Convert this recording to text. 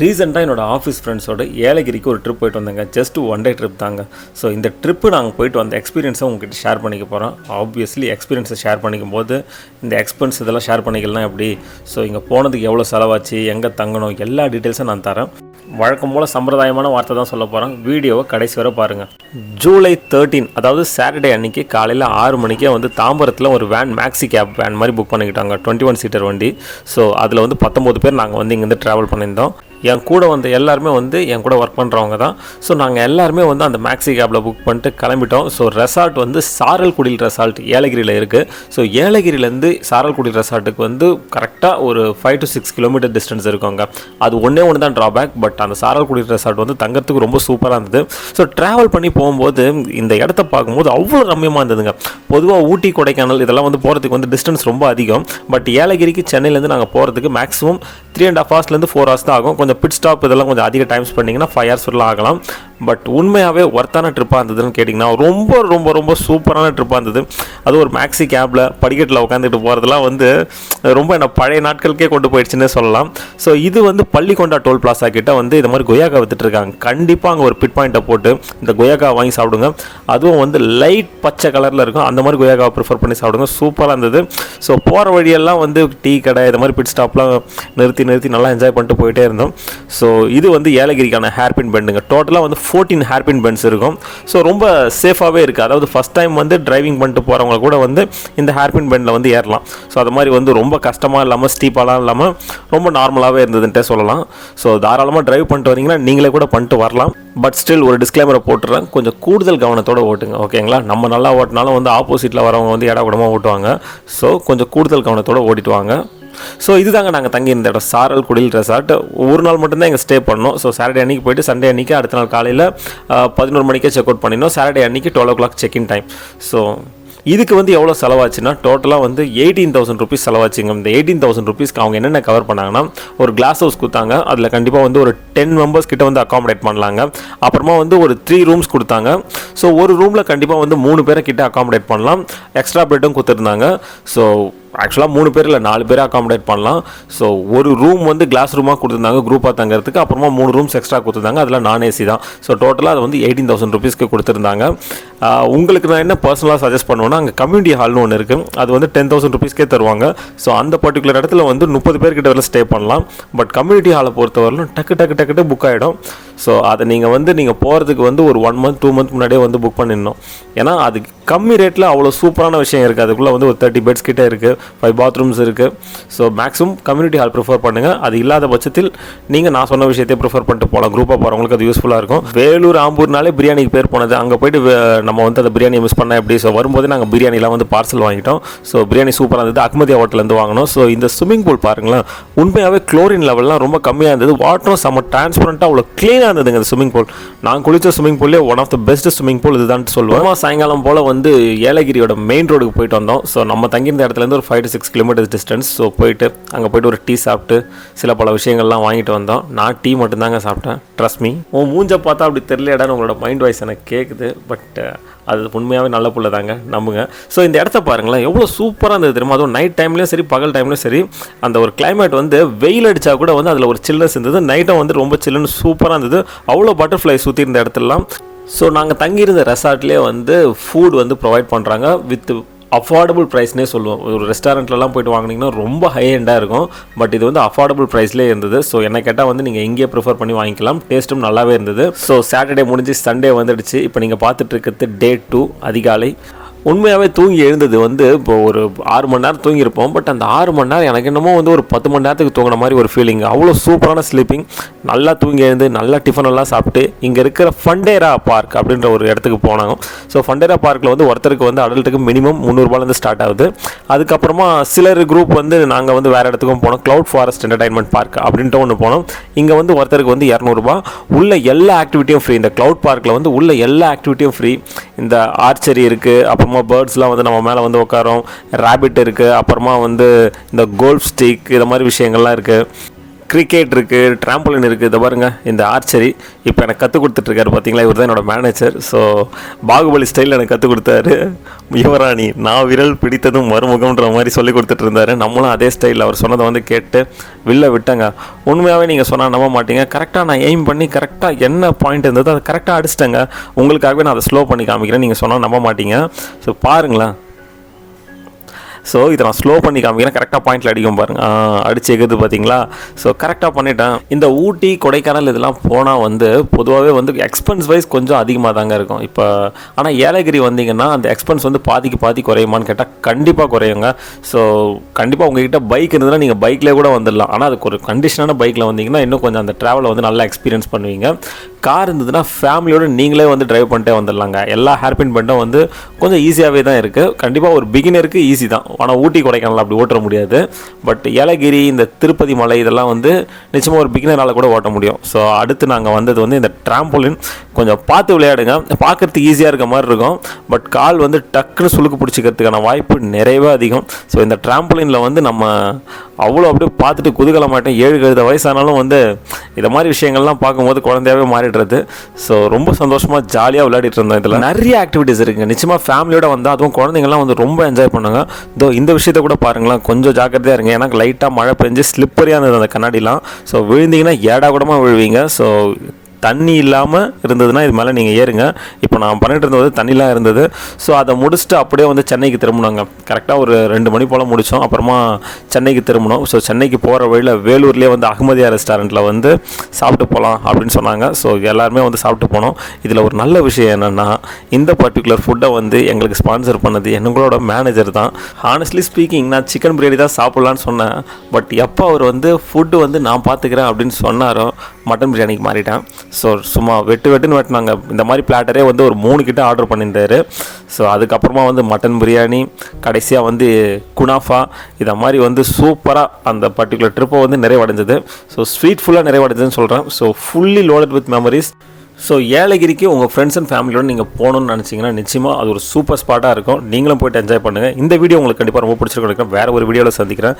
ரீசெண்டாக என்னோடய ஆஃபீஸ் ஃப்ரெண்ட்ஸோட ஏலகிரிக்கு ஒரு ட்ரிப் போயிட்டு வந்தேங்க. ஜஸ்ட் ஒன் டே ட்ரிப் தாங்க. ஸோ இந்த ட்ரிப்பு நாங்கள் போயிட்டு வந்த எக்ஸ்பீரியன்ஸை உங்ககிட்ட ஷேர் பண்ணிக்க போகிறோம். ஆப்வியஸ்லி எக்ஸ்பீரியன்ஸை ஷேர் பண்ணிக்கும் போது இந்த எக்ஸ்பென்ஸ் இதெல்லாம் ஷேர் பண்ணிக்கலாம் எப்படி, ஸோ இங்கே போனதுக்கு எவ்வளோ செலவாச்சு, எங்கே தங்கணும், எல்லா டீட்டெயில்ஸும் நான் தரேன். வழக்கம் போல் சம்பிரதாயமான வார்த்தை தான் சொல்ல போகிறேன். வீடியோவை கடைசி வரை பாருங்கள். ஜூலை 13 அதாவது சாட்டர்டே அன்றைக்கி காலையில் 6 மணிக்கே வந்து தாம்பரத்தில் ஒரு வேன் மேக்ஸி கேப் வேன் மாதிரி புக் பண்ணிக்கிட்டாங்க. 21 சீட்டர் வண்டி. ஸோ அதில் வந்து 19 பேர் நாங்கள் வந்து இங்கேருந்து ட்ராவல் பண்ணியிருந்தோம். என் கூட வந்து எல்லாருமே வந்து என் கூட ஒர்க் பண்ணுறவங்க தான். ஸோ நாங்கள் எல்லாருமே வந்து அந்த மேக்ஸி கேப்பில் புக் பண்ணிட்டு கிளம்பிட்டோம். ஸோ ரெசார்ட் வந்து சாரல்குடியில் ரெசார்ட் ஏலகிரியில் இருக்குது. ஸோ ஏலகிரியிலேருந்து சாரல்குடியில் ரெசார்ட்டுக்கு வந்து கரெக்டாக ஒரு 5 to 6 கிலோமீட்டர் டிஸ்டன்ஸ் இருக்குங்க. அது ஒன்றே தான் ட்ராபேக். பட் அந்த சாரல்குடி ரெசார்ட் வந்து தங்கறதுக்கு ரொம்ப சூப்பராக இருந்தது. ஸோ ட்ராவல் பண்ணி போகும்போது இந்த இடத்த பார்க்கும்போது அவ்வளோ ரம்யமாக இருந்ததுங்க. பொதுவாக ஊட்டி, கொடைக்கானல் இதெல்லாம் வந்து போகிறதுக்கு வந்து டிஸ்டன்ஸ் ரொம்ப அதிகம். பட் ஏலகிரிக்கு சென்னையிலேருந்து நாங்கள் போகிறதுக்கு மேக்ஸிமம் 3.5 hours 4 hours தான் ஆகும். கொஞ்சம் பிட் ஸ்டாப் இதெல்லாம் கொஞ்சம் அதிக டைம் ஸ்பெண்டிங்கன்னா 5 hours ஆகலாம். பட் உண்மையாகவே ஒர்த்தான ட்ரிப்பாக இருந்ததுன்னு கேட்டிங்கன்னா ரொம்ப ரொம்ப ரொம்ப சூப்பரான ட்ரிப்பாக இருந்தது. அது ஒரு மேக்ஸி கேப்பில் படிக்கட்டில் உட்காந்துட்டு போகிறதுலாம் வந்து ரொம்ப என்ன பழைய நாட்களுக்கே கொண்டு போயிடுச்சுன்னே சொல்லலாம். ஸோ இது வந்து பள்ளிக்கொண்டா டோல் பிளாசா கிட்ட வந்து இது மாதிரி கொய்யாக்கா வித்துட்ருக்காங்க. கண்டிப்பாக அங்கே ஒரு பிட் பாயிண்ட்டை போட்டு இந்த கொய்யாக்கா வாங்கி சாப்பிடுங்க. அதுவும் வந்து லைட் பச்சை கலரில் இருக்கும். அந்த மாதிரி கொய்யாக்காவை ப்ரிஃபர் பண்ணி சாப்பிடுங்க. சூப்பராக இருந்தது. ஸோ போகிற வழியெல்லாம் வந்து டீ கடை இது மாதிரி பிட் ஸ்டாப்லாம் நிறுத்தி நல்லா என்ஜாய் பண்ணிட்டு போயிட்டே இருந்தோம். ஸோ இது வந்து ஏலகிரிக்கான ஹேர்பின் பெண்டுங்க. டோட்டலாக வந்து 14 ஹேர்பின் பெண்ட்ஸ் இருக்கும். ஸோ ரொம்ப சேஃபாகவே இருக்குது. அதாவது ஃபஸ்ட் டைம் வந்து டிரைவிங் பண்ணிட்டு போகிறவங்க கூட வந்து இந்த ஹேர்பின் பெண்டில் வந்து ஏறலாம். ஸோ அது மாதிரி வந்து ரொம்ப கஷ்டமாக இல்லாமல் ஸ்டீப்பாலாம் இல்லாமல் ரொம்ப நார்மலாகவே இருந்ததுன்ட்டே சொல்லலாம். ஸோ தாராளமாக டிரைவ் பண்ணிட்டு வரீங்கன்னா நீங்களே கூட பண்ணிட்டு வரலாம். பட் ஸ்டில் ஒரு டிஸ்க்ளைமரை போட்டுறேன், கொஞ்சம் கூடுதல் கவனத்தோடு ஓட்டுங்க. ஓகேங்களா? நம்ம நல்லா ஓட்டினாலும் வந்து ஆப்போசிட்டில் வரவங்க வந்து இடக்கூடமாக ஓட்டுவாங்க. ஸோ கொஞ்சம் கூடுதல் கவனத்தோடு ஓட்டிட்டு வாங்க. ஸோ இதுதாங்க நாங்கள் தங்கியிருந்த இடம் சாரல்குடியில் ரெசார்ட். ஒரு நாள் மட்டும்தான் இங்கே ஸ்டே பண்ணோம். ஸோ சாட்டர்டே அன்றைக்கி போய்ட்டு சண்டே அன்றைக்கி அடுத்த நாள் காலையில் 11 மணிக்கே செக் அவுட் பண்ணினோம். சாட்டர்டே அன்றைக்கி 12 o'clock செக்இன் டைம். ஸோ இதுக்கு வந்து எவ்வளோ செலவாச்சுன்னா டோட்டலாக வந்து 18,000 rupees செலவாச்சுங்க. இந்த 18,000 rupeesக்கு அவங்க என்னென்ன கவர் பண்ணாங்கன்னா ஒரு கிளாஸ் ஹவுஸ் கொடுத்தாங்க. அதில் கண்டிப்பாக வந்து ஒரு 10 members கிட்ட வந்து அக்காமடேட் பண்ணலாங்க. அப்புறமா வந்து ஒரு 3 rooms கொடுத்தாங்க. ஸோ ஒரு ரூமில் கண்டிப்பாக வந்து 3 பேரை கிட்ட அக்காமடேட் பண்ணலாம். எக்ஸ்ட்ரா பெட்டும் கொடுத்துருந்தாங்க. ஸோ ஆக்சுவலாக 3 பேர் இல்லை 4 பேரை அக்காமடேட் பண்ணலாம். ஸோ ஒரு ரூம் வந்து கிளாஸ் ரூமாக கொடுத்துருந்தாங்க குரூப்பாக தங்கிறதுக்கு. அப்புறமா 3 rooms எக்ஸ்ட்ரா கொடுத்துருந்தாங்க. அதில் நான் ஏசி தான். ஸோ டோட்டலாக அது வந்து 18,000 rupeesக்கு கொடுத்துருந்தாங்க. உங்களுக்கு நான் என்ன பர்சனலாக சஜஸ்ட் பண்ணுவேன்னா அங்கே கம்யூனிட்டி ஹால்னு ஒன்று இருக்குது. அது வந்து 10,000 rupeesக்கே தருவாங்க. ஸோ அந்த பர்டிகுலர் இடத்துல வந்து 30 பேர்கிட்ட வரை ஸ்டே பண்ணலாம். பட் கம்யூனிட்டி ஹாலை பொறுத்தவரையிலும் டக்கு புக் ஆகிடும். ஸோ அதை நீங்கள் போகிறதுக்கு வந்து ஒரு 1 month 2 month முன்னாடியே வந்து புக் பண்ணிடணும். ஏன்னா அது கம்மி ரேட்டில் அவ்வளோ சூப்பரான விஷயம் இருக்குது. அதுக்குள்ளே வந்து ஒரு 30 beds கிட்டே இருக்குது, 5 bathrooms இருக்குது. So maximum community hall prefer பண்ணுங்கள். அது இல்லாத பட்சத்தில் நீங்கள் நான் சொன்ன விஷயத்தை ப்ரிஃபர் பண்ணிட்டு போகலாம். குரூப்பாக போகிறவங்களுக்கு அது யூஸ்ஃபுல்லாக இருக்கும். வேலூர், ஆம்பூர்னாலே பிரியாணிக்கு பேர் போனது. அங்கே போய்ட்டு நம்ம வந்து அந்த பிரியாணியை மிஸ் பண்ணால் எப்படி. ஸோ வரும்போது நாங்கள் பிரியாணிலாம் வந்து பார்சல் வாங்கிட்டோம். ஸோ பிரியாணி சூப்பராக இருந்தது. அக்மதியா ஹோட்டலேருந்து வாங்கினோம். ஸோ இந்த ஸ்விம்மிங் பூல் பாருங்களேன், உண்மையாகவே குளோரின் லெவல்லாம் ரொம்ப கம்மியாக இருந்தது. வாட்டரும் செம்ம டிரான்ஸ்பரண்ட்டாக அவ்வளோ க்ளீனாக இருந்ததுங்க இந்த ஸ்விம்மிங் பூல். நான் குளித்த ஸ்விம்மிங் பூல்லே one of the best swimming pool இதுதான் சொல்லுவேன். சாயங்காலம் போல் வந்து ஏலகிரியோட மெயின் ரோடுக்கு போயிட்டு வந்தோம். ஸோ நம்ம தங்கியிருந்த இடத்துலேருந்து ஒரு 5 to 6 kilometers டிஸ்டன்ஸ். ஸோ போயிட்டு அங்கே போய்ட்டு ஒரு டீ சாப்பிட்டு சில பல விஷயங்கள்லாம் வாங்கிட்டு வந்தோம். நான் டீ மட்டும்தாங்க சாப்பிட்டேன். ட்ரஸ்ட் மீ, மூஞ்ச பார்த்தா அப்படி தெரியலடான்னு உங்களோட மைண்ட் வாய்ஸ் எனக்கு கேட்குது. பட் அது உண்மையாகவே நல்ல புள்ள தாங்க, நம்புங்க. ஸோ இந்த இடத்த பாருங்களேன், எவ்வளோ சூப்பராக இருந்தது தெரியுமா. அதுவும் நைட் டைம்லேயும் சரி பகல் டைம்லேயும் சரி அந்த ஒரு கிளைமேட் வந்து வெயில் அடித்தா கூட வந்து அதில் ஒரு சில்னஸ் இருந்தது. நைட்டும் வந்து ரொம்ப சில்லுன்னு சூப்பராக இருந்தது. அவ்வளோ பட்டர்ஃப்ளை சுற்றி இருந்த இடத்துலலாம். ஸோ நாங்கள் தங்கியிருந்த ரெசார்ட்லேயே வந்து ஃபுட் வந்து ப்ரொவைட் பண்ணுறாங்க வித் அஃபோர்டபுள் ப்ரைஸ்னே சொல்லுவோம். ஒரு ரெஸ்டாரண்ட்லலாம் போய்ட்டு வாங்கினீங்கன்னா ரொம்ப ஹை எண்டாக இருக்கும். பட் இது வந்து அஃபோர்டபுள் ப்ரைஸ்லேயே இருந்தது. ஸோ என்ன கேட்டால் வந்து நீங்கள் இங்கேயே ப்ரிஃபர் பண்ணி வாங்கிக்கலாம். டேஸ்ட்டும் நல்லாவே இருந்தது. ஸோ சாட்டர்டே முடிஞ்சு சண்டே வந்துடுச்சு. இப்போ நீங்கள் பார்த்துட்டு இருக்கிறது Day 2 அதிகாலை. உண்மையாகவே தூங்கி எழுந்தது வந்து இப்போ ஒரு 6 மணி நேரம் தூங்கியிருப்போம். பட் அந்த 6 மணி நேரம் எனக்கு என்னமோ வந்து ஒரு 10 மணி நேரத்துக்கு தூங்கின மாதிரி ஒரு ஃபீலிங். அவ்வளோ சூப்பரான ஸ்லீப்பிங். நல்லா தூங்கி எழுந்து நல்லா டிஃபன் எல்லாம் சாப்பிட்டு இங்கே இருக்கிற ஃபண்டேரா பார்க் அப்படின்ற ஒரு இடத்துக்கு போனாங்க. ஸோ ஃபண்டேரா பார்க்கில் வந்து ஒருத்தருக்கு வந்து அடல்ட்டுக்கு மினிமம் 300 ரூபாயிலேருந்து ஸ்டார்ட் ஆகுது. அதுக்கப்புறமா சிலர் குரூப் வந்து நாங்கள் வந்து வேறு இடத்துக்கும் போனோம். க்ளவுட் ஃபாரஸ்ட் என்டர்டைன்மெண்ட் பார்க் அப்படின்ட்டு ஒன்று போனோம். இங்கே வந்து ஒருத்தருக்கு வந்து 200 ரூபா. உள்ள எல்லா ஆக்டிவிட்டியும் ஃப்ரீ. இந்த க்ளவுட் பார்க்கில் வந்து உள்ள எல்லா ஆக்டிவிட்டியும் ஃப்ரீ. இந்த ஆர்ச்சரி இருக்குது, அப்புறமா பேர்ட்ஸ்லாம் வந்து நம்ம மேலே வந்து உட்காரோம், ரேபிட் இருக்குது, அப்புறமா வந்து இந்த கோல்ஃப் ஸ்டிக் இது மாதிரி விஷயங்கள்லாம் இருக்குது. கிரிக்கெட் இருக்குது, ட்ராம்போலின் இருக்குது. இதை பாருங்கள், இந்த ஆர்ச்சரி இப்போ எனக்கு கற்றுக் கொடுத்துட்ருக்காரு பார்த்தீங்களா, இவர் தான் என்னோடய மேனேஜர். ஸோ பாகுபலி ஸ்டைலில் எனக்கு கற்றுக் கொடுத்தாரு. யுவராணி நான் விரல் பிடித்ததும் மறுமுகம்ன்ற மாதிரி சொல்லி கொடுத்துட்டு இருந்தாரு. நம்மளும் அதே ஸ்டைலில் அவர் சொன்னதை வந்து கேட்டு வில்ல விட்டங்க. உண்மையாகவே நீங்கள் சொன்னால் நம்ப மாட்டீங்க, கரெக்டாக நான் எய்ம் பண்ணி கரெக்டாக என்ன பாயிண்ட் இருந்ததோ அதை கரெக்டாக அடிச்சிட்டேங்க. உங்களுக்காகவே நான் அதை ஸ்லோ பண்ணி காமிக்கிறேன், நீங்கள் சொன்னால் நம்ப மாட்டீங்க. ஸோ பாருங்களேன். ஸோ இதை நான் ஸ்லோ பண்ணி காமிக்கிறேன், கரெக்டாக பாயிண்டில் அடிக்கும் பாருங்கள், அடிச்சு எகுது பார்த்தீங்களா. ஸோ கரெக்டாக பண்ணிட்டேன். இந்த ஊட்டி கொடைக்கானல் இதெல்லாம் போனால் வந்து பொதுவாகவே வந்து எக்ஸ்பென்ஸ் வைஸ் கொஞ்சம் அதிகமாக தாங்க இருக்கும். இப்போ ஆனால் ஏலகிரி வந்தீங்கன்னா அந்த எக்ஸ்பென்ஸ் வந்து பாதிக்கு பாதி குறையுமான்னு கேட்டால் கண்டிப்பாக குறையுங்க. ஸோ கண்டிப்பாக உங்ககிட்ட பைக் இருந்ததுன்னா நீங்கள் பைக்லேயே கூட வந்துடலாம். ஆனால் அதுக்கு ஒரு கண்டிஷனான பைக்கில் வந்தீங்கன்னா இன்னும் கொஞ்சம் அந்த ட்ராவலை வந்து நல்லா எக்ஸ்பீரியன்ஸ் பண்ணுவீங்க. கார் இருந்ததுன்னா ஃபேமிலியோடு நீங்களே வந்து ட்ரைவ் பண்ணிட்டே வந்துடலாங்க. எல்லா ஹேர்பின் பண்ணிட்டும் வந்து கொஞ்சம் ஈஸியாகவே தான் இருக்குது. கண்டிப்பாக ஒரு பிகினருக்கு ஈஸி தான். ஆனால் ஊட்டி கொடைக்கானல் அப்படி ஓட்ட முடியாது. பட் ஏலகிரி, இந்த திருப்பதி மலை இதெல்லாம் வந்து நிச்சயமாக ஒரு பிகினரால் கூட ஓட்ட முடியும். ஸோ அடுத்து நாங்கள் வந்தது வந்து இந்த ட்ராம்போலின். கொஞ்சம் பார்த்து விளையாடுங்க, பார்க்குறதுக்கு ஈஸியாக இருக்க மாதிரி இருக்கும். பட் கால் வந்து டக்குன்னு சுளுக்கு பிடிச்சிக்கிறதுக்கான வாய்ப்பு நிறையவே அதிகம். ஸோ இந்த ட்ராம்போலினில் வந்து நம்ம அவ்வளோ அப்படியே பார்த்துட்டு குதூகல மாட்டேன். 7 வயசானாலும் வந்து இதை மாதிரி விஷயங்கள்லாம் பார்க்கும்போது குழந்தையாகவே மாறிடுறது. ஸோ ரொம்ப சந்தோஷமாக ஜாலியாக விளையாடிட்டு இருந்தோம். இதில் நிறைய ஆக்டிவிட்டீஸ் இருக்குங்க. நிச்சயமாக ஃபேமிலியோட வந்து அதுவும் குழந்தைங்கள்லாம் வந்து ரொம்ப என்ஜாய் பண்ணுங்க. இந்த விஷயத்தை கூட பாருங்களேன், கொஞ்சம் ஜாக்கிரதையாக இருங்க. ஏன்னா லைட்டாக மழை பெஞ்சு ஸ்லிப்பரியாக இருந்தது அந்த கண்ணாடிலாம். ஸோ விழுந்தீங்கன்னா ஏடா கூடமாக விழுவீங்க. ஸோ தண்ணி இல்லாமல் இருந்ததுன்னா இது மேலே நீங்கள் ஏறுங்க. இப்போ நான் பண்ணிட்டு இருந்தது தண்ணிலாம் இருந்தது. ஸோ அதை முடிச்சுட்டு அப்படியே வந்து சென்னைக்கு திரும்பினாங்க. கரெக்டாக ஒரு 2 மணி போல் முடித்தோம். அப்புறமா சென்னைக்கு திரும்பினோம். ஸோ சென்னைக்கு போகிற வழியில் வேலூர்லேயே வந்து அகமதியா ரெஸ்டாரண்ட்டில் வந்து சாப்பிட்டு போகலாம் அப்படின்னு சொன்னாங்க. ஸோ எல்லாருமே வந்து சாப்பிட்டு போனோம். இதில் ஒரு நல்ல விஷயம் என்னென்னா, இந்த பர்டிகுலர் ஃபுட்டை வந்து எங்களுக்கு ஸ்பான்சர் பண்ணது எங்களோட மேனேஜர் தான். ஹானஸ்ட்லி ஸ்பீக்கிங், நான் சிக்கன் பிரியாணி தான் சாப்பிட்லான்னு சொன்னேன். பட் எப்போ அவர் வந்து ஃபுட்டு வந்து நான் பார்த்துக்கிறேன் அப்படின்னு சொன்னாரோ மட்டன் பிரியாணிக்கு மாறிட்டேன். ஸோ சும்மா வெட்டுன்னு வெட்டினாங்க. இந்த மாதிரி பிளாட்டரே வந்து ஒரு 3 கிட்ட ஆர்டர் பண்ணியிருந்தாரு. ஸோ அதுக்கப்புறமா வந்து மட்டன் பிரியாணி, கடைசியாக வந்து குனாஃபா, இதை மாதிரி வந்து சூப்பராக அந்த பர்டிகுலர் ட்ரிப்பை வந்து நிறைவடைஞ்சது. ஸோ ஸ்வீட் ஃபுல்லாக நிறைவடைஞ்சதுன்னு சொல்கிறேன். So fully loaded with memories. So ஏலகிரிக்கு உங்கள் ஃப்ரெண்ட்ஸ் அண்ட் ஃபேமிலியோடு நீங்கள் போகணுன்னு நினச்சிங்கன்னா நிச்சயமாக அது ஒரு சூப்பர் ஸ்பாட்டாக இருக்கும். நீங்களும் போய்ட்டு என்ஜாய் பண்ணுங்கள். இந்த வீடியோ உங்களுக்கு கண்டிப்பாக ரொம்ப பிடிச்சிருக்கும். வேறு ஒரு வீடியோவில் சந்திக்கிறேன்.